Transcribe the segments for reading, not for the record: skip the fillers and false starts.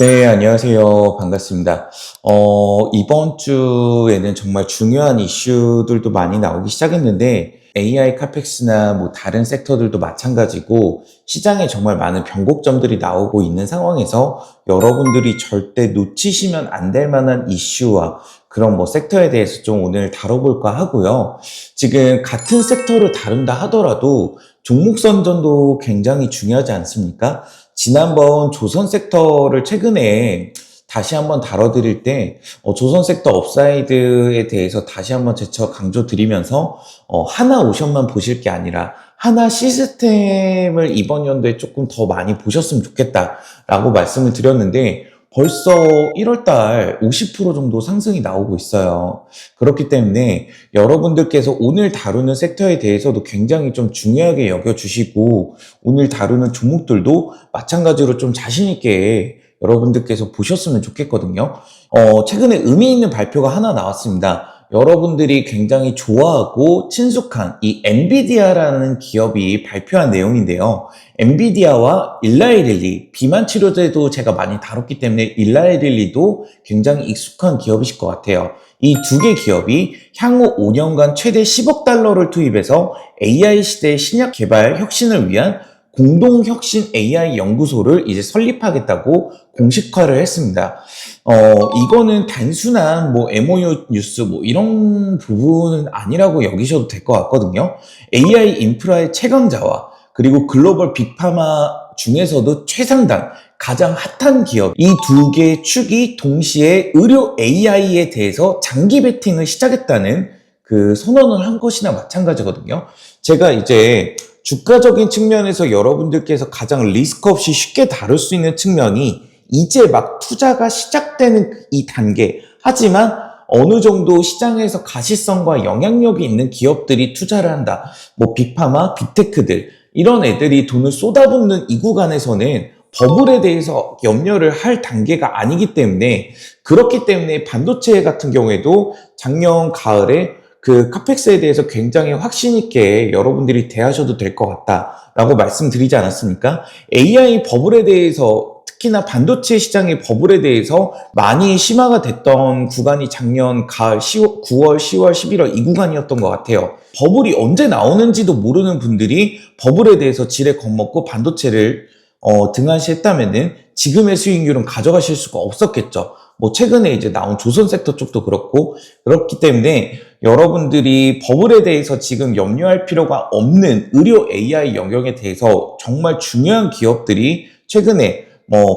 네, 안녕하세요. 반갑습니다. 이번 주에는 정말 중요한 이슈들도 많이 나오기 시작했는데, AI 카펙스나 뭐 다른 섹터들도 마찬가지고, 시장에 정말 많은 변곡점들이 나오고 있는 상황에서 여러분들이 절대 놓치시면 안 될 만한 이슈와 그런 뭐 섹터에 대해서 좀 오늘 다뤄볼까 하고요. 지금 같은 섹터를 다룬다 하더라도 종목 선전도 굉장히 중요하지 않습니까? 지난번 조선 섹터를 최근에 다시 한번 다뤄드릴 때 조선 섹터 업사이드에 대해서 다시 한번 재차 강조드리면서 하나 오션만 보실 게 아니라 하나 시스템을 이번 연도에 조금 더 많이 보셨으면 좋겠다라고 말씀을 드렸는데 벌써 1월달 50% 정도 상승이 나오고 있어요. 그렇기 때문에 여러분들께서 오늘 다루는 섹터에 대해서도 굉장히 좀 중요하게 여겨주시고 오늘 다루는 종목들도 마찬가지로 좀 자신있게 여러분들께서 보셨으면 좋겠거든요. 최근에 의미 있는 발표가 하나 나왔습니다. 여러분들이 굉장히 좋아하고 친숙한 이 엔비디아라는 기업이 발표한 내용인데요. 엔비디아와 일라이릴리, 비만 치료제도 제가 많이 다뤘기 때문에 일라이릴리도 굉장히 익숙한 기업이실 것 같아요. 이 두 개 기업이 향후 5년간 최대 10억 달러를 투입해서 AI 시대의 신약 개발 혁신을 위한 공동혁신 AI 연구소를 이제 설립하겠다고 공식화를 했습니다. 이거는 단순한 뭐 MOU 뉴스 뭐 이런 부분은 아니라고 여기셔도 될 것 같거든요. AI 인프라의 최강자와 그리고 글로벌 빅파마 중에서도 최상단, 가장 핫한 기업, 이 두 개의 축이 동시에 의료 AI에 대해서 장기 베팅을 시작했다는 그 선언을 한 것이나 마찬가지거든요. 제가 이제 주가적인 측면에서 여러분들께서 가장 리스크 없이 쉽게 다룰 수 있는 측면이 이제 막 투자가 시작되는 이 단계. 하지만 어느 정도 시장에서 가시성과 영향력이 있는 기업들이 투자를 한다. 뭐 빅파마, 빅테크들 이런 애들이 돈을 쏟아붓는 이 구간에서는 버블에 대해서 염려를 할 단계가 아니기 때문에 그렇기 때문에 반도체 같은 경우에도 작년 가을에 그 카펙스에 대해서 굉장히 확신 있게 여러분들이 대하셔도 될 것 같다라고 말씀드리지 않았습니까? AI 버블에 대해서 특히나 반도체 시장의 버블에 대해서 많이 심화가 됐던 구간이 작년 가을 9월, 10월, 11월 이 구간이었던 것 같아요. 버블이 언제 나오는지도 모르는 분들이 버블에 대해서 지레 겁먹고 반도체를 등한시했다면은 지금의 수익률은 가져가실 수가 없었겠죠. 뭐 최근에 이제 나온 조선 섹터 쪽도 그렇고 그렇기 때문에 여러분들이 버블에 대해서 지금 염려할 필요가 없는 의료 AI 영역에 대해서 정말 중요한 기업들이 최근에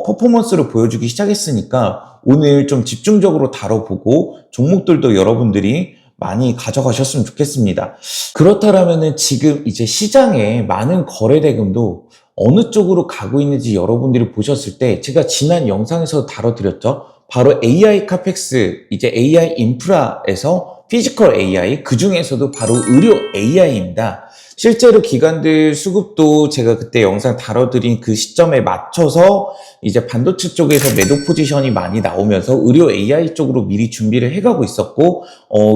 퍼포먼스를 보여주기 시작했으니까 오늘 좀 집중적으로 다뤄보고 종목들도 여러분들이 많이 가져가셨으면 좋겠습니다. 그렇다면은 지금 이제 시장에 많은 거래 대금도 어느 쪽으로 가고 있는지 여러분들이 보셨을 때 제가 지난 영상에서 다뤄드렸죠. 바로 AI 카펙스, 이제 AI 인프라에서 피지컬 AI, 그 중에서도 바로 의료 AI입니다. 실제로 기관들 수급도 제가 그때 영상 다뤄드린 그 시점에 맞춰서 이제 반도체 쪽에서 매도 포지션이 많이 나오면서 의료 AI 쪽으로 미리 준비를 해가고 있었고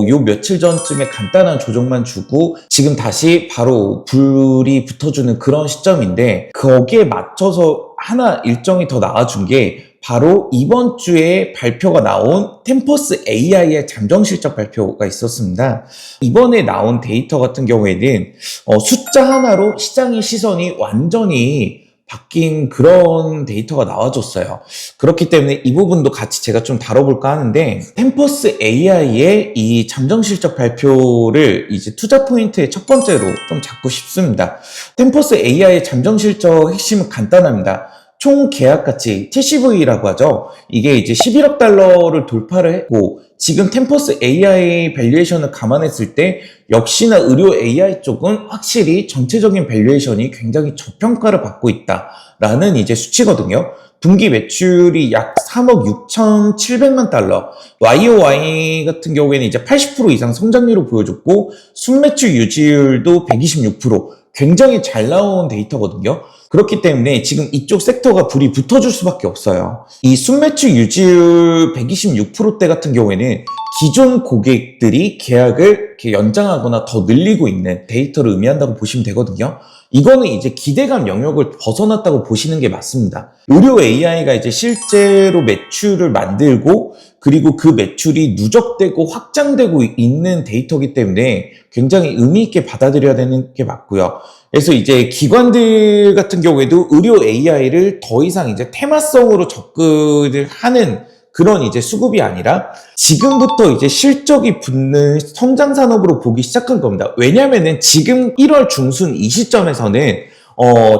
요 며칠 전쯤에 간단한 조정만 주고 지금 다시 바로 불이 붙어주는 그런 시점인데 거기에 맞춰서 하나 일정이 더 나와준 게 바로 이번 주에 발표가 나온 템퍼스 AI의 잠정 실적 발표가 있었습니다. 이번에 나온 데이터 같은 경우에는 숫자 하나로 시장의 시선이 완전히 바뀐 그런 데이터가 나와줬어요. 그렇기 때문에 이 부분도 같이 제가 좀 다뤄볼까 하는데 템퍼스 AI의 이 잠정 실적 발표를 이제 투자 포인트의 첫 번째로 좀 잡고 싶습니다. 템퍼스 AI의 잠정 실적 핵심은 간단합니다. 총 계약 가치 TCV라고 하죠. 이게 이제 11억 달러를 돌파를 했고 지금 템퍼스 AI 밸류에이션을 감안했을 때 역시나 의료 AI 쪽은 확실히 전체적인 밸류에이션이 굉장히 저평가를 받고 있다라는 이제 수치거든요. 분기 매출이 약 3억 6,700만 달러, YOY 같은 경우에는 이제 80% 이상 성장률을 보여줬고 순매출 유지율도 126%, 굉장히 잘 나온 데이터거든요. 그렇기 때문에 지금 이쪽 섹터가 불이 붙어줄 수밖에 없어요. 이 순매출 유지율 126%대 같은 경우에는 기존 고객들이 계약을 이렇게 연장하거나 더 늘리고 있는 데이터를 의미한다고 보시면 되거든요. 이거는 이제 기대감 영역을 벗어났다고 보시는 게 맞습니다. 의료 AI가 이제 실제로 매출을 만들고 그리고 그 매출이 누적되고 확장되고 있는 데이터이기 때문에 굉장히 의미 있게 받아들여야 되는 게 맞고요. 그래서 이제 기관들 같은 경우에도 의료 AI를 더 이상 이제 테마성으로 접근을 하는 그런 이제 수급이 아니라 지금부터 이제 실적이 붙는 성장 산업으로 보기 시작한 겁니다. 왜냐면은 지금 1월 중순 이 시점에서는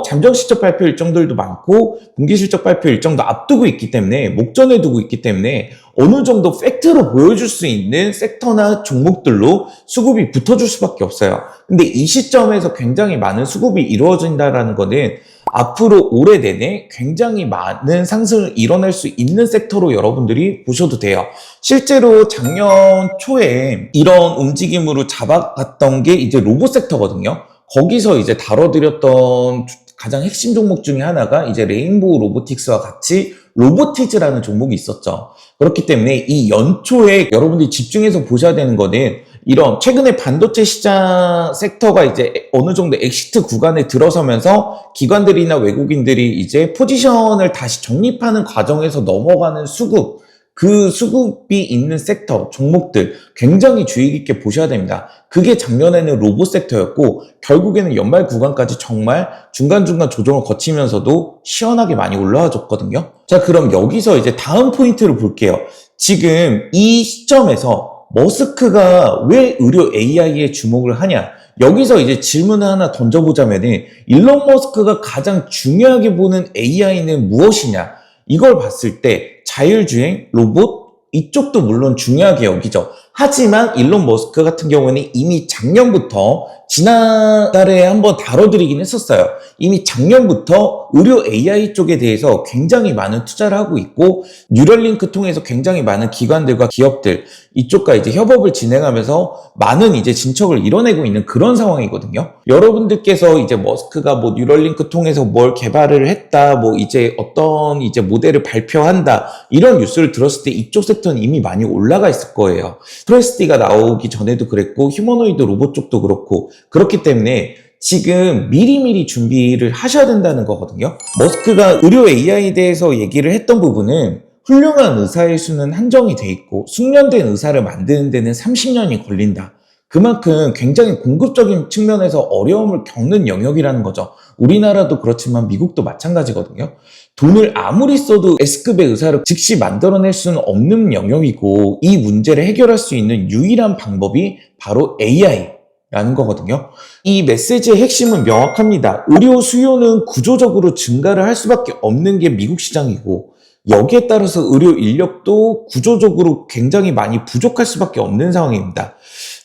잠정 실적 발표 일정들도 많고 분기 실적 발표 일정도 앞두고 있기 때문에 목전에 두고 있기 때문에 어느 정도 팩트로 보여줄 수 있는 섹터나 종목들로 수급이 붙어줄 수밖에 없어요. 근데 이 시점에서 굉장히 많은 수급이 이루어진다라는 거는 앞으로 올해 내내 굉장히 많은 상승을 이뤄낼 수 있는 섹터로 여러분들이 보셔도 돼요. 실제로 작년 초에 이런 움직임으로 잡아갔던 게 이제 로봇 섹터거든요. 거기서 이제 다뤄드렸던 가장 핵심 종목 중에 하나가 이제 레인보우 로보틱스와 같이 로보티즈라는 종목이 있었죠. 그렇기 때문에 이 연초에 여러분들이 집중해서 보셔야 되는 거는 이런 최근에 반도체 시장 섹터가 이제 어느 정도 엑시트 구간에 들어서면서 기관들이나 외국인들이 이제 포지션을 다시 정립하는 과정에서 넘어가는 수급, 그 수급이 있는 섹터, 종목들 굉장히 주의 깊게 보셔야 됩니다. 그게 작년에는 로봇 섹터였고 결국에는 연말 구간까지 정말 중간중간 조정을 거치면서도 시원하게 많이 올라와 줬거든요. 자, 그럼 여기서 이제 다음 포인트를 볼게요. 지금 이 시점에서 머스크가 왜 의료 AI에 주목을 하냐? 여기서 이제 질문을 하나 던져보자면은 일론 머스크가 가장 중요하게 보는 AI는 무엇이냐? 이걸 봤을 때 자율주행, 로봇 이쪽도 물론 중요하게 여기죠. 하지만 일론 머스크 같은 경우는 이미 작년부터 지난달에 한번 다뤄드리긴 했었어요. 이미 작년부터 의료 AI 쪽에 대해서 굉장히 많은 투자를 하고 있고 뉴럴링크 통해서 굉장히 많은 기관들과 기업들 이쪽과 이제 협업을 진행하면서 많은 이제 진척을 이뤄내고 있는 그런 상황이거든요. 여러분들께서 이제 머스크가 뭐 뉴럴링크 통해서 뭘 개발을 했다, 뭐 이제 어떤 이제 모델을 발표한다 이런 뉴스를 들었을 때 이쪽 섹터는 이미 많이 올라가 있을 거예요. 트레스티가 나오기 전에도 그랬고 휴머노이드 로봇 쪽도 그렇고 그렇기 때문에 지금 미리미리 준비를 하셔야 된다는 거거든요. 머스크가 의료 AI에 대해서 얘기를 했던 부분은 훌륭한 의사의 수는 한정이 돼 있고 숙련된 의사를 만드는 데는 30년이 걸린다. 그만큼 굉장히 공급적인 측면에서 어려움을 겪는 영역이라는 거죠. 우리나라도 그렇지만 미국도 마찬가지거든요. 돈을 아무리 써도 S급의 의사를 즉시 만들어낼 수는 없는 영역이고 이 문제를 해결할 수 있는 유일한 방법이 바로 AI라는 거거든요. 이 메시지의 핵심은 명확합니다. 의료 수요는 구조적으로 증가를 할 수밖에 없는 게 미국 시장이고 여기에 따라서 의료 인력도 구조적으로 굉장히 많이 부족할 수밖에 없는 상황입니다.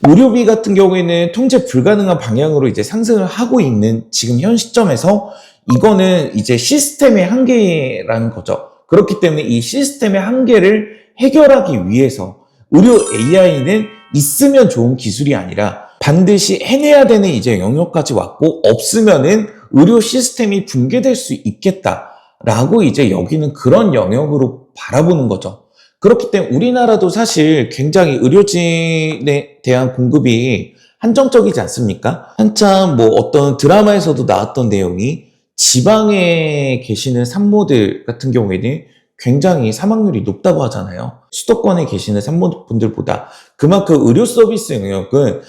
의료비 같은 경우에는 통제 불가능한 방향으로 이제 상승을 하고 있는 지금 현 시점에서 이거는 이제 시스템의 한계라는 거죠. 그렇기 때문에 이 시스템의 한계를 해결하기 위해서 의료 AI는 있으면 좋은 기술이 아니라 반드시 해내야 되는 이제 영역까지 왔고 없으면은 의료 시스템이 붕괴될 수 있겠다라고 이제 여기는 그런 영역으로 바라보는 거죠. 그렇기 때문에 우리나라도 사실 굉장히 의료진에 대한 공급이 한정적이지 않습니까? 한참 뭐 어떤 드라마에서도 나왔던 내용이 지방에 계시는 산모들 같은 경우에는 굉장히 사망률이 높다고 하잖아요. 수도권에 계시는 산모분들보다 그만큼 의료 서비스 영역은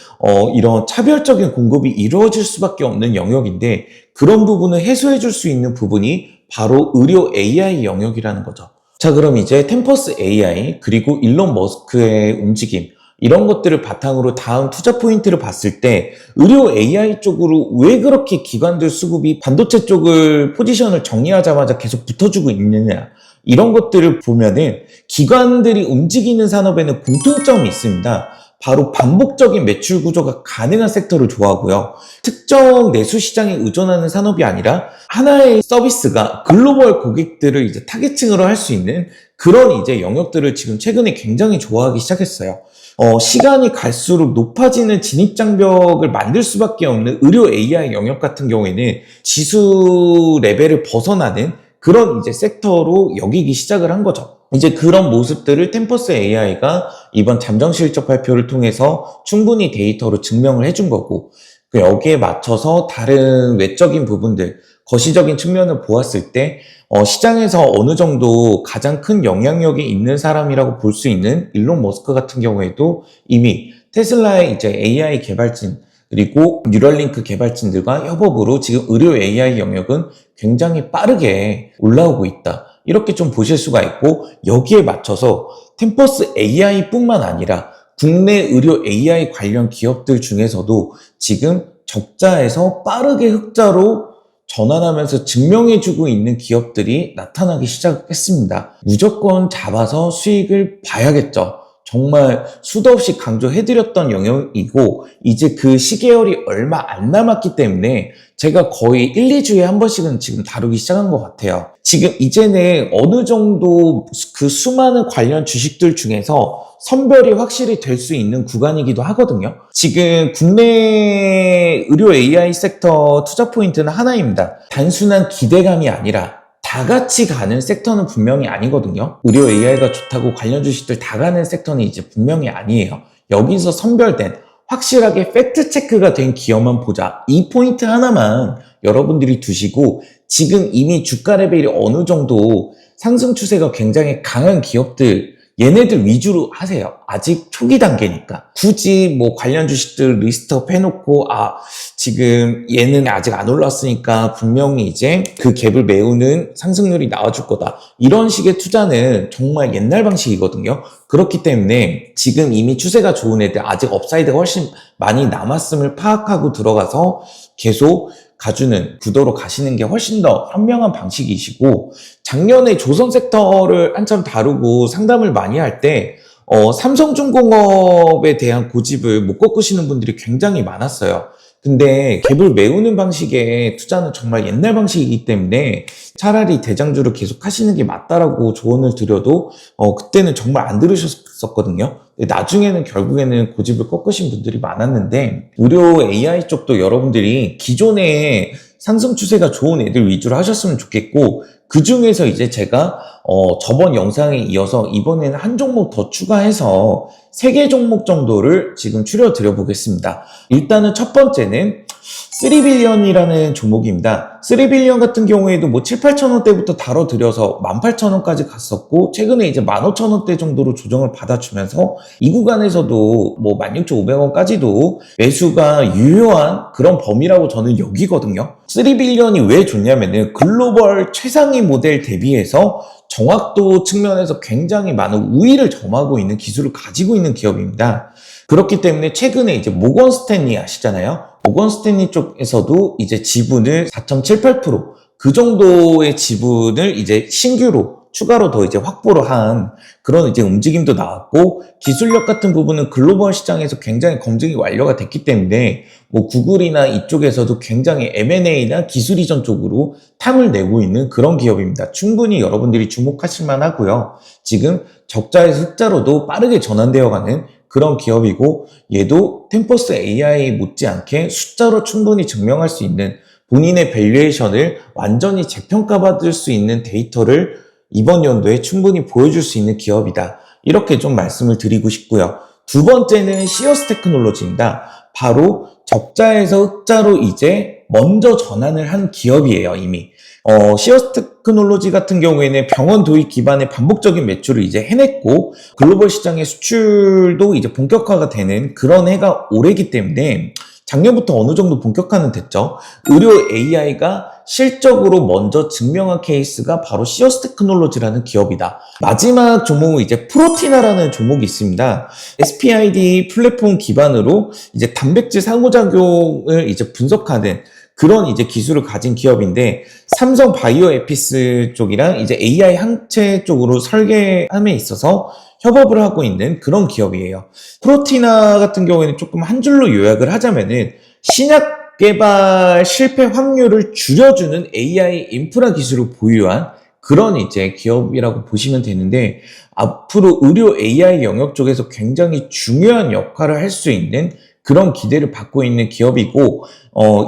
이런 차별적인 공급이 이루어질 수밖에 없는 영역인데 그런 부분을 해소해 줄 수 있는 부분이 바로 의료 AI 영역이라는 거죠. 자, 그럼 이제 템퍼스 AI 그리고 일론 머스크의 움직임 이런 것들을 바탕으로 다음 투자 포인트를 봤을 때 의료 AI 쪽으로 왜 그렇게 기관들 수급이 반도체 쪽을 포지션을 정리하자마자 계속 붙어주고 있느냐 이런 것들을 보면은 기관들이 움직이는 산업에는 공통점이 있습니다. 바로 반복적인 매출 구조가 가능한 섹터를 좋아하고요. 특정 내수 시장에 의존하는 산업이 아니라 하나의 서비스가 글로벌 고객들을 이제 타겟층으로 할 수 있는 그런 이제 영역들을 지금 최근에 굉장히 좋아하기 시작했어요. 시간이 갈수록 높아지는 진입장벽을 만들 수밖에 없는 의료 AI 영역 같은 경우에는 지수 레벨을 벗어나는 그런 이제 섹터로 여기기 시작을 한 거죠. 이제 그런 모습들을 템퍼스 AI가 이번 잠정 실적 발표를 통해서 충분히 데이터로 증명을 해준 거고, 여기에 맞춰서 다른 외적인 부분들, 거시적인 측면을 보았을 때 시장에서 어느 정도 가장 큰 영향력이 있는 사람이라고 볼 수 있는 일론 머스크 같은 경우에도 이미 테슬라의 이제 AI 개발진 그리고 뉴럴링크 개발진들과 협업으로 지금 의료 AI 영역은 굉장히 빠르게 올라오고 있다. 이렇게 좀 보실 수가 있고, 여기에 맞춰서 템퍼스 AI뿐만 아니라 국내 의료 AI 관련 기업들 중에서도 지금 적자에서 빠르게 흑자로 전환하면서 증명해주고 있는 기업들이 나타나기 시작했습니다. 무조건 잡아서 수익을 봐야겠죠. 정말 수도 없이 강조해드렸던 영역이고, 이제 그 시계열이 얼마 안 남았기 때문에 제가 거의 1, 2주에 한 번씩은 지금 다루기 시작한 것 같아요. 지금 이제는 어느 정도 그 수많은 관련 주식들 중에서 선별이 확실히 될 수 있는 구간이기도 하거든요. 지금 국내 의료 AI 섹터 투자 포인트는 하나입니다. 단순한 기대감이 아니라 다 같이 가는 섹터는 분명히 아니거든요. 의료 AI가 좋다고 관련 주식들 다 가는 섹터는 이제 분명히 아니에요. 여기서 선별된 확실하게 팩트 체크가 된 기업만 보자. 이 포인트 하나만 여러분들이 두시고, 지금 이미 주가 레벨이 어느 정도 상승 추세가 굉장히 강한 기업들, 얘네들 위주로 하세요. 아직 초기 단계니까. 굳이 뭐 관련 주식들 리스트업 해놓고, 지금 얘는 아직 안 올랐으니까 분명히 이제 그 갭을 메우는 상승률이 나와줄 거다. 이런 식의 투자는 정말 옛날 방식이거든요. 그렇기 때문에 지금 이미 추세가 좋은 애들, 아직 업사이드가 훨씬 많이 남았음을 파악하고 들어가서 계속 가주는 구도로 가시는 게 훨씬 더 현명한 방식이시고, 작년에 조선 섹터를 한참 다루고 상담을 많이 할 때 삼성중공업에 대한 고집을 못 꺾으시는 분들이 굉장히 많았어요. 근데 갭을 메우는 방식의 투자는 정말 옛날 방식이기 때문에 차라리 대장주를 계속 하시는 게 맞다라고 조언을 드려도 그때는 정말 안 들으셨었거든요. 나중에는 결국에는 고집을 꺾으신 분들이 많았는데, 의료 AI 쪽도 여러분들이 기존에 상승 추세가 좋은 애들 위주로 하셨으면 좋겠고, 그 중에서 이제 제가 저번 영상에 이어서 이번에는 한 종목 더 추가해서 3개 종목 정도를 지금 추려드려 보겠습니다. 일단은 첫 번째는 3빌리언이라는 종목입니다. 3빌리언 같은 경우에도 뭐 7, 8천 원대부터 다뤄드려서 18,000원까지 갔었고, 최근에 이제 15,000원대 정도로 조정을 받아주면서 이 구간에서도 뭐 16,500원까지도 매수가 유효한 그런 범위라고 저는 여기거든요. 3빌리언이 왜 좋냐면은 글로벌 최상위 모델 대비해서 정확도 측면에서 굉장히 많은 우위를 점하고 있는 기술을 가지고 있는 기업입니다. 그렇기 때문에 최근에 이제 모건 스탠리 아시잖아요. 모건 스탠리 쪽에서도 이제 지분을 4.78%, 그 정도의 지분을 이제 신규로 추가로 더 이제 확보를 한 그런 이제 움직임도 나왔고, 기술력 같은 부분은 글로벌 시장에서 굉장히 검증이 완료가 됐기 때문에 뭐 구글이나 이쪽에서도 굉장히 M&A나 기술 이전 쪽으로 탐을 내고 있는 그런 기업입니다. 충분히 여러분들이 주목하실 만하고요. 지금 적자에서 흑자로도 빠르게 전환되어가는 그런 기업이고, 얘도 템퍼스 AI 못지않게 숫자로 충분히 증명할 수 있는, 본인의 밸류에이션을 완전히 재평가받을 수 있는 데이터를 이번 연도에 충분히 보여줄 수 있는 기업이다. 이렇게 좀 말씀을 드리고 싶고요. 두 번째는 시어스 테크놀로지입니다. 바로 적자에서 흑자로 이제 먼저 전환을 한 기업이에요, 이미. 시어스 테크놀로지 같은 경우에는 병원 도입 기반의 반복적인 매출을 이제 해냈고, 글로벌 시장의 수출도 이제 본격화가 되는 그런 해가 올해이기 때문에 작년부터 어느 정도 본격화는 됐죠. 의료 AI가 실적으로 먼저 증명한 케이스가 바로 시어스 테크놀로지라는 기업이다. 마지막 종목은 이제 프로티나라는 종목이 있습니다. SPID 플랫폼 기반으로 이제 단백질 상호작용을 이제 분석하는 그런 이제 기술을 가진 기업인데, 삼성 바이오 에피스 쪽이랑 이제 AI 항체 쪽으로 설계함에 있어서 협업을 하고 있는 그런 기업이에요. 프로티나 같은 경우에는 조금 한 줄로 요약을 하자면은 신약 개발 실패 확률을 줄여주는 AI 인프라 기술을 보유한 그런 이제 기업이라고 보시면 되는데, 앞으로 의료 AI 영역 쪽에서 굉장히 중요한 역할을 할 수 있는 그런 기대를 받고 있는 기업이고,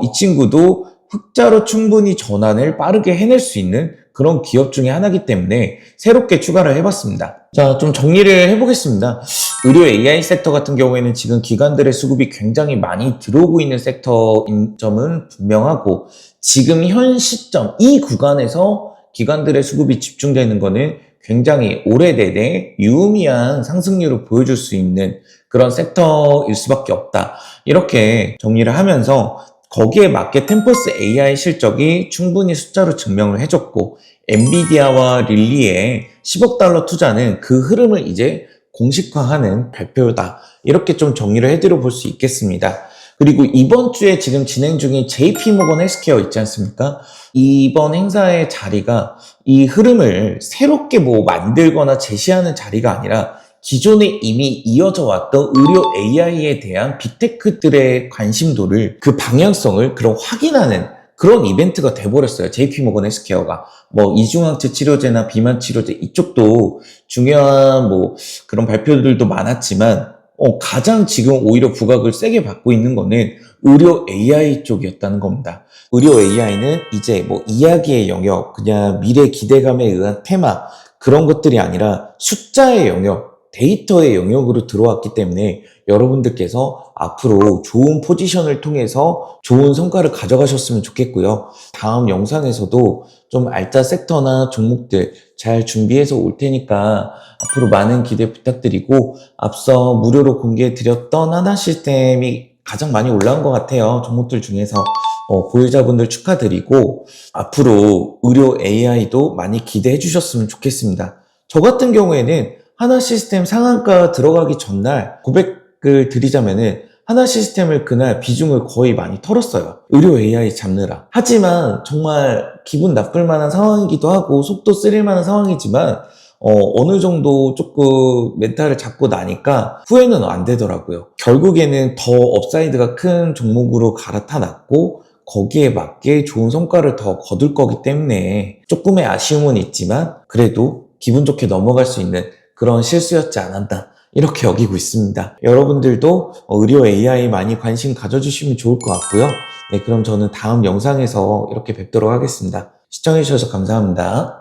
이 친구도 흑자로 충분히 전환을 빠르게 해낼 수 있는 그런 기업 중에 하나이기 때문에 새롭게 추가를 해봤습니다. 자, 좀 정리를 해보겠습니다. 의료 AI 섹터 같은 경우에는 지금 기관들의 수급이 굉장히 많이 들어오고 있는 섹터인 점은 분명하고, 지금 현 시점 이 구간에서 기관들의 수급이 집중되는 거는 굉장히 오래내내 유의미한 상승률을 보여줄 수 있는 그런 섹터일 수밖에 없다. 이렇게 정리를 하면서 거기에 맞게 템포스 AI 실적이 충분히 숫자로 증명을 해줬고, 엔비디아와 릴리의 10억 달러 투자는 그 흐름을 이제 공식화하는 발표다. 이렇게 좀 정리를 해드려 볼 수 있겠습니다. 그리고 이번 주에 지금 진행 중인 JP모건 헬스케어 있지 않습니까? 이번 행사의 자리가 이 흐름을 새롭게 뭐 만들거나 제시하는 자리가 아니라 기존에 이미 이어져 왔던 의료 AI에 대한 빅테크들의 관심도를, 그 방향성을 그런 확인하는 그런 이벤트가 돼버렸어요. JP모건 헬스케어가. 뭐 이중항체 치료제나 비만 치료제 이쪽도 중요한 뭐 그런 발표들도 많았지만, 가장 지금 오히려 부각을 세게 받고 있는 거는 의료 AI 쪽이었다는 겁니다. 의료 AI는 이제 뭐 이야기의 영역, 그냥 미래 기대감에 의한 테마, 그런 것들이 아니라 숫자의 영역, 데이터의 영역으로 들어왔기 때문에 여러분들께서 앞으로 좋은 포지션을 통해서 좋은 성과를 가져가셨으면 좋겠고요. 다음 영상에서도 좀 알짜 섹터나 종목들 잘 준비해서 올 테니까 앞으로 많은 기대 부탁드리고, 앞서 무료로 공개해드렸던 하나 시스템이 가장 많이 올라온 것 같아요. 종목들 중에서. 보유자분들 축하드리고, 앞으로 의료 AI도 많이 기대해 주셨으면 좋겠습니다. 저 같은 경우에는 하나 시스템 상한가 들어가기 전날 고백을 드리자면은 하나 시스템을 그날 비중을 거의 많이 털었어요. 의료 AI 잡느라. 하지만 정말 기분 나쁠 만한 상황이기도 하고 속도 쓰릴 만한 상황이지만 어느 정도 조금 멘탈을 잡고 나니까 후회는 안 되더라고요. 결국에는 더 업사이드가 큰 종목으로 갈아타놨고, 거기에 맞게 좋은 성과를 더 거둘 거기 때문에 조금의 아쉬움은 있지만 그래도 기분 좋게 넘어갈 수 있는 그런 실수였지 않았나, 이렇게 여기고 있습니다. 여러분들도 의료 AI 많이 관심 가져주시면 좋을 것 같고요. 네, 그럼 저는 다음 영상에서 이렇게 뵙도록 하겠습니다. 시청해주셔서 감사합니다.